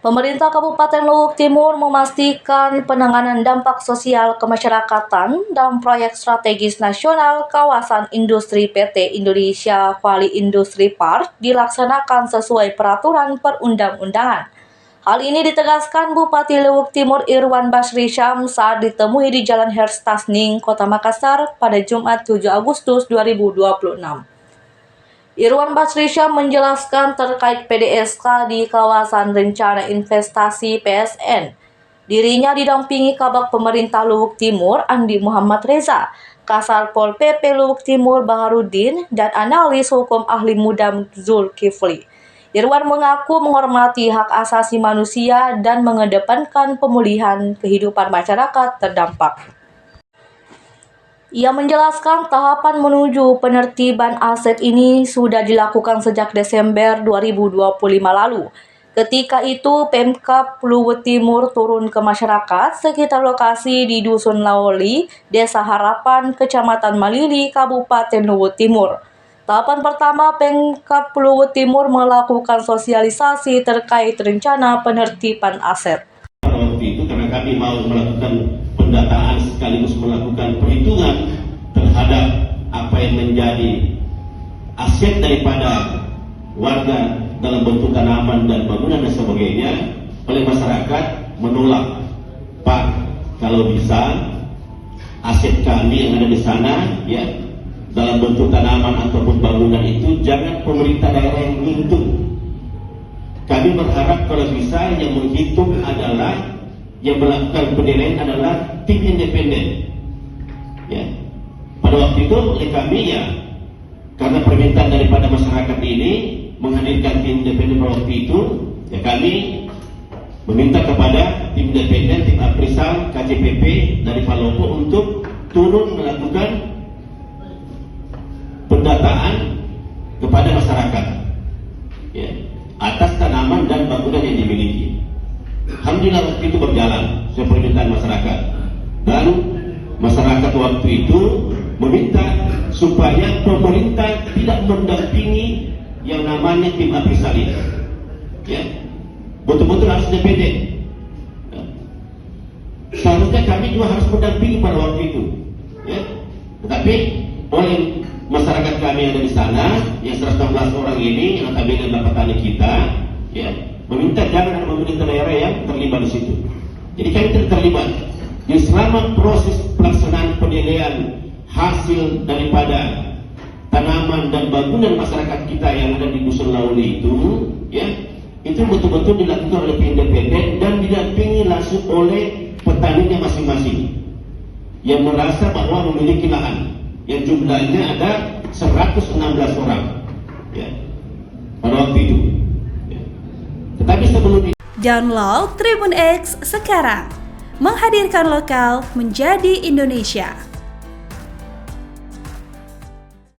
Pemerintah Kabupaten Luwuk Timur memastikan penanganan dampak sosial kemasyarakatan dalam proyek strategis nasional kawasan industri PT Indonesia Valley Industry Park dilaksanakan sesuai peraturan perundang-undangan. Hal ini ditegaskan Bupati Luwuk Timur Irwan Basri Syam saat ditemui di Jalan Herstasning, Kota Makassar pada Jumat 7 Agustus 2026. Irwan Basri Syam menjelaskan terkait PDSK di kawasan rencana investasi PSN. Dirinya didampingi Kabag Pemerintah Luwuk Timur Andi Muhammad Reza, Kasar Pol PP Luwuk Timur Baharudin, dan analis hukum ahli muda Zulkifli. Irwan mengaku menghormati hak asasi manusia dan mengedepankan pemulihan kehidupan masyarakat terdampak. Ia menjelaskan tahapan menuju penertiban aset ini sudah dilakukan sejak Desember 2025 lalu. Ketika itu, Pemkab Luwuk Timur turun ke masyarakat sekitar lokasi di Dusun Lawoli, Desa Harapan, Kecamatan Malili, Kabupaten Luwuk Timur. Tahapan pertama, Pemkab Luwuk Timur melakukan sosialisasi terkait rencana penertiban aset. Waktu itu karena kami mau melakukan pendataan sekaligus melakukan perhitungan terhadap apa yang menjadi aset daripada warga dalam bentuk tanaman dan bangunan dan sebagainya, oleh masyarakat menolak, Pak, kalau bisa aset kami yang ada di sana ya dalam bentuk tanaman ataupun bangunan itu jangan pemerintah daerah yang menghitung. Kami berharap kalau bisa yang menghitung adalah, yang melakukan penilaian adalah tim independen. Ya. Pada waktu itu oleh kami ya, karena permintaan daripada masyarakat ini menghadirkan tim independen pada waktu itu, ya kami meminta kepada tim independen, tim Aprisal, KCPP dari Palopo untuk turun melakukan pendataan kepada masyarakat. Ya. Atas tanaman dan bangunan yang dimiliki. Alhamdulillah waktu itu berjalan sesuai permintaan masyarakat. Dan masyarakat waktu itu meminta supaya pemerintah tidak mendampingi yang namanya tim Aprisal ini. Ya, betul-betul harus independen. Ya. Seharusnya kami juga harus mendampingi pada waktu itu. Ya. Tetapi oleh masyarakat kami yang ada di sana, yang 116 orang ini, yang notabene adalah petani kita, ya, meminta jangan ada pemerintah daerah yang terlibat di situ. Jadi kami tidak terlibat. Di selama proses pelaksanaan penilaian hasil daripada tanaman dan bangunan masyarakat kita yang ada di Dusun Lawoli itu, ya, itu betul-betul dilakukan oleh independen dan didampingi langsung oleh petaninya masing-masing yang merasa bahwa memiliki lahan yang jumlahnya ada 116 orang ya, pada waktu itu ya. Tetapi sebelum itu, download Tribun X sekarang, menghadirkan lokal menjadi Indonesia.